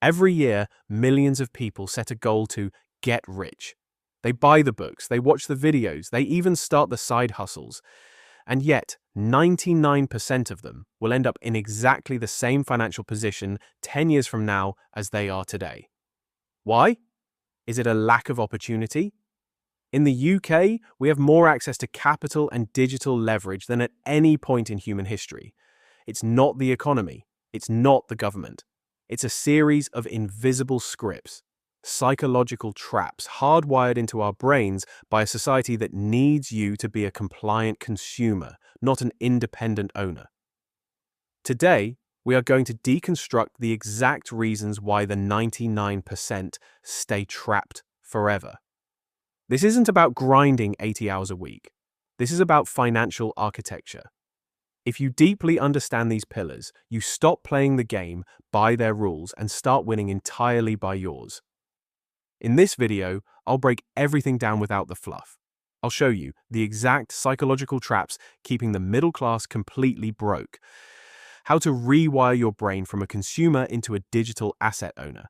Every year, millions of people set a goal to get rich. They buy the books, they watch the videos, they even start the side hustles. And yet, 99% of them will end up in exactly the same financial position 10 years from now as they are today. Why? Is it a lack of opportunity? In the UK, we have more access to capital and digital leverage than at any point in human history. It's not the economy. It's not the government. It's a series of invisible scripts, psychological traps hardwired into our brains by a society that needs you to be a compliant consumer, not an independent owner. Today, we are going to deconstruct the exact reasons why the 99% stay trapped forever. This isn't about grinding 80 hours a week. This is about financial architecture. If you deeply understand these pillars, you stop playing the game by their rules and start winning entirely by yours. In this video, I'll break everything down without the fluff. I'll show you the exact psychological traps keeping the middle class completely broke, how to rewire your brain from a consumer into a digital asset owner,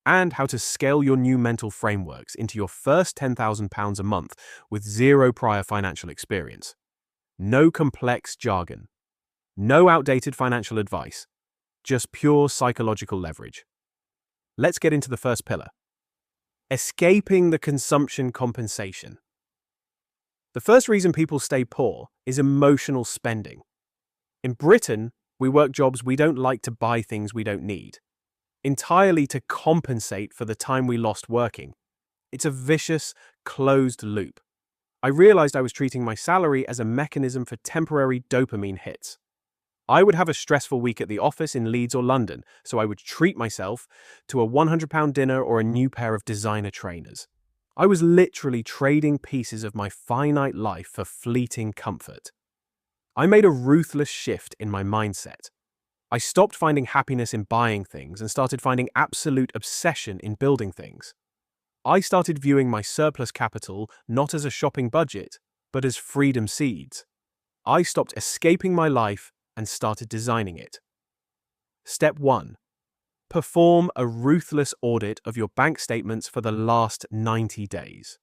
and how to scale your new mental frameworks into your first £10,000 a month with zero prior financial experience. No complex jargon. No outdated financial advice. Just pure psychological leverage. Let's get into the first pillar. Escaping the consumption compensation. The first reason people stay poor is emotional spending. In Britain, we work jobs we don't like to buy things we don't need, entirely to compensate for the time we lost working. It's a vicious, closed loop. I realized I was treating my salary as a mechanism for temporary dopamine hits. I would have a stressful week at the office in Leeds or London, so I would treat myself to a £100 dinner or a new pair of designer trainers. I was literally trading pieces of my finite life for fleeting comfort. I made a ruthless shift in my mindset. I stopped finding happiness in buying things and started finding absolute obsession in building things. I started viewing my surplus capital not as a shopping budget, but as freedom seeds. I stopped escaping my life and started designing it. Step 1. Perform a ruthless audit of your bank statements for the last 90 days.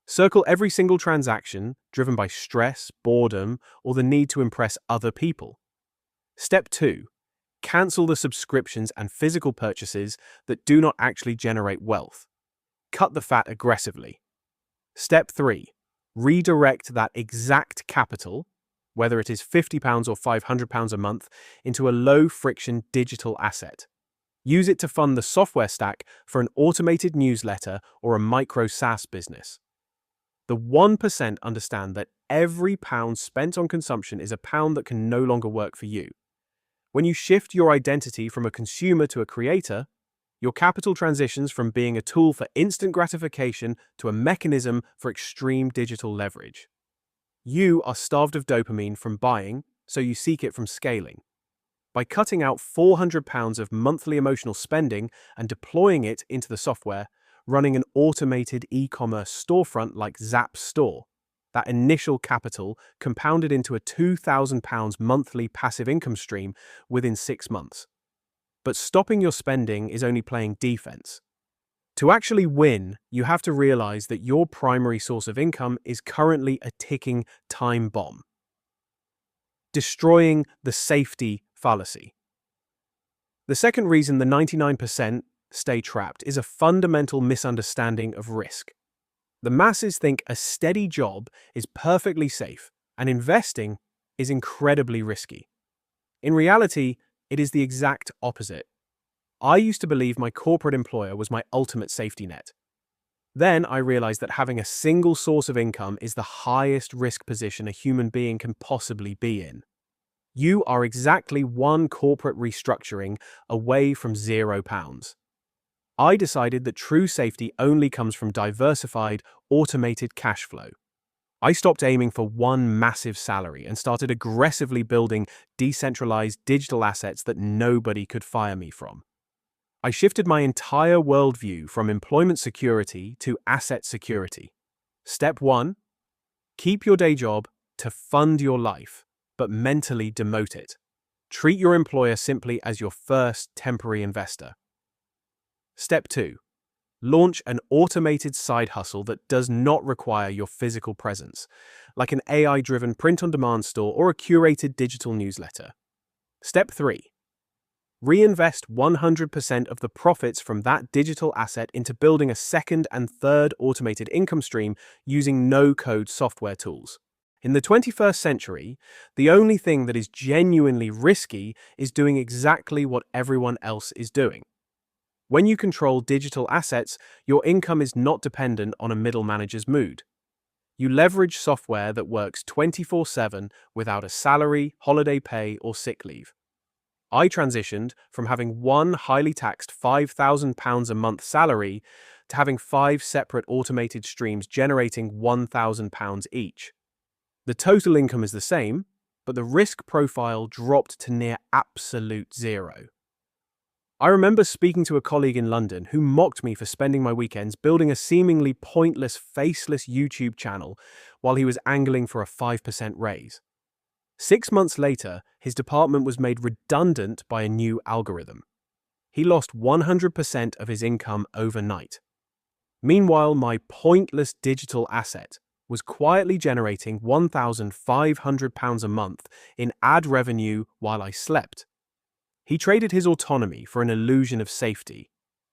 Circle every single transaction driven by stress, boredom, or the need to impress other people. Step 2. Cancel the subscriptions and physical purchases that do not actually generate wealth. Cut the fat aggressively. Step 3. Redirect that exact capital, whether it is £50 or £500 a month, into a low-friction digital asset. Use it to fund the software stack for an automated newsletter or a micro SaaS business. The 1% understand that every pound spent on consumption is a pound that can no longer work for you. When you shift your identity from a consumer to a creator, your capital transitions from being a tool for instant gratification to a mechanism for extreme digital leverage. You are starved of dopamine from buying, so you seek it from scaling. By cutting out £400 of monthly emotional spending and deploying it into the software, running an automated e-commerce storefront like Zap Store, that initial capital compounded into a £2,000 monthly passive income stream within 6 months. But stopping your spending is only playing defense. To actually win, you have to realize that your primary source of income is currently a ticking time bomb. Destroying the safety fallacy. The second reason the 99% stay trapped is a fundamental misunderstanding of risk. The masses think a steady job is perfectly safe and investing is incredibly risky. In reality, it is the exact opposite. I used to believe my corporate employer was my ultimate safety net. Then I realized that having a single source of income is the highest risk position a human being can possibly be in. You are exactly one corporate restructuring away from £0. I decided that true safety only comes from diversified, automated cash flow. I stopped aiming for one massive salary and started aggressively building decentralized digital assets that nobody could fire me from. I shifted my entire worldview from employment security to asset security. Step 1. Keep your day job to fund your life, but mentally demote it. Treat your employer simply as your first temporary investor. Step 2. Launch an automated side hustle that does not require your physical presence, like an AI-driven print-on-demand store or a curated digital newsletter. Step 3. Reinvest 100% of the profits from that digital asset into building a second and third automated income stream using no-code software tools. In the 21st century, the only thing that is genuinely risky is doing exactly what everyone else is doing. When you control digital assets, your income is not dependent on a middle manager's mood. You leverage software that works 24/7 without a salary, holiday pay, or sick leave. I transitioned from having one highly taxed £5,000 a month salary to having 5 separate automated streams generating £1,000 each. The total income is the same, but the risk profile dropped to near absolute zero. I remember speaking to a colleague in London who mocked me for spending my weekends building a seemingly pointless, faceless YouTube channel while he was angling for a 5% raise. 6 months later, his department was made redundant by a new algorithm. He lost 100% of his income overnight. Meanwhile, my pointless digital asset was quietly generating £1,500 a month in ad revenue while I slept. He traded his autonomy for an illusion of safety,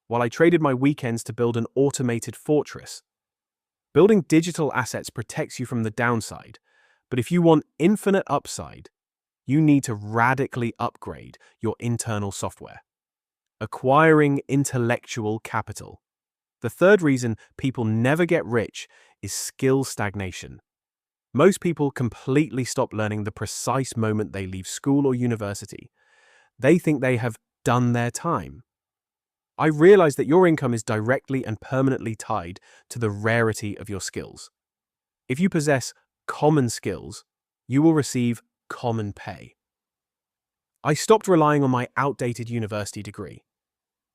while I traded my weekends to build an automated fortress. Building digital assets protects you from the downside, but if you want infinite upside, you need to radically upgrade your internal software. Acquiring intellectual capital. The third reason people never get rich is skill stagnation. Most people completely stop learning the precise moment they leave school or university. They think they have done their time. I realize that your income is directly and permanently tied to the rarity of your skills. If you possess common skills, you will receive common pay. I stopped relying on my outdated university degree.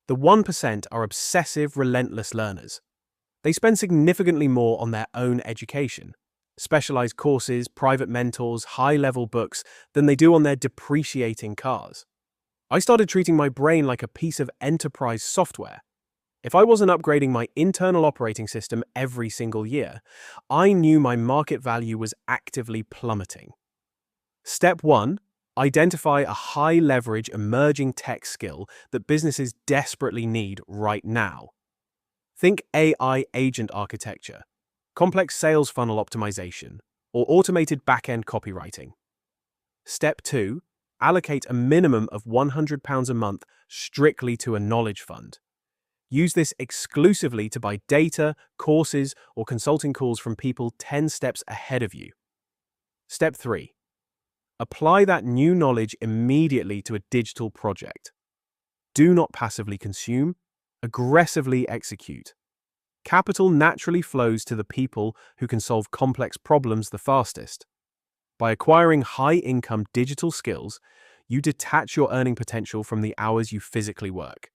The 1% are obsessive, relentless learners. They spend significantly more on their own education, specialized courses, private mentors, high-level books, than they do on their depreciating cars. I started treating my brain like a piece of enterprise software. If I wasn't upgrading my internal operating system every single year, I knew my market value was actively plummeting. Step 1. Identify a high-leverage emerging tech skill that businesses desperately need right now. Think AI agent architecture, complex sales funnel optimization, or automated back-end copywriting. Step 2. Allocate a minimum of £100 a month strictly to a knowledge fund. Use this exclusively to buy data, courses, or consulting calls from people 10 steps ahead of you. Step 3. Apply that new knowledge immediately to a digital project. Do not passively consume, aggressively execute. Capital naturally flows to the people who can solve complex problems the fastest. By acquiring high-income digital skills, you detach your earning potential from the hours you physically work.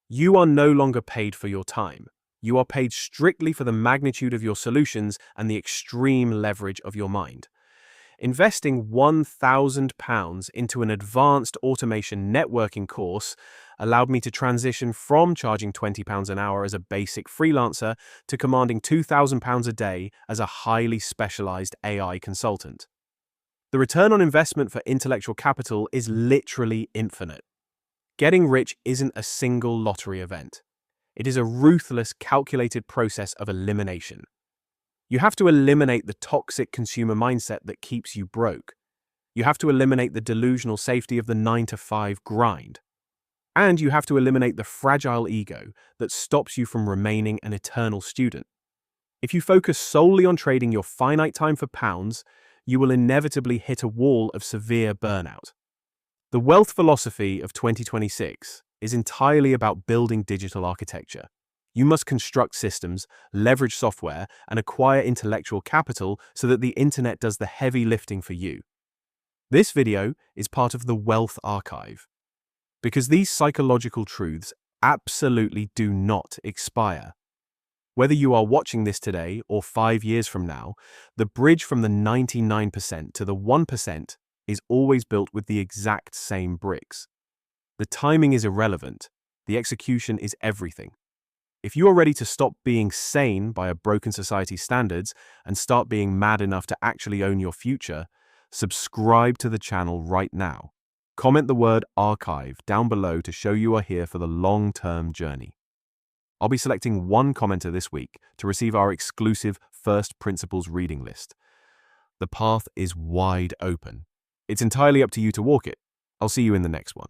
You are no longer paid for your time. You are paid strictly for the magnitude of your solutions and the extreme leverage of your mind. Investing £1,000 into an advanced automation networking course allowed me to transition from charging £20 an hour as a basic freelancer to commanding £2,000 a day as a highly specialized AI consultant. The return on investment for intellectual capital is literally infinite. Getting rich isn't a single lottery event. It is a ruthless, calculated process of elimination. You have to eliminate the toxic consumer mindset that keeps you broke. You have to eliminate the delusional safety of the 9-to-5 grind. And you have to eliminate the fragile ego that stops you from remaining an eternal student. If you focus solely on trading your finite time for pounds, you will inevitably hit a wall of severe burnout. The wealth philosophy of 2026 is entirely about building digital architecture. You must construct systems, leverage software, and acquire intellectual capital so that the internet does the heavy lifting for you. This video is part of the Wealth Archive, because these psychological truths absolutely do not expire. Whether you are watching this today or 5 years from now, the bridge from the 99% to the 1% is always built with the exact same bricks. The timing is irrelevant. The execution is everything. If you are ready to stop being sane by a broken society's standards and start being mad enough to actually own your future, subscribe to the channel right now. Comment the word archive down below to show you are here for the long-term journey. I'll be selecting one commenter this week to receive our exclusive First Principles reading list. The path is wide open. It's entirely up to you to walk it. I'll see you in the next one.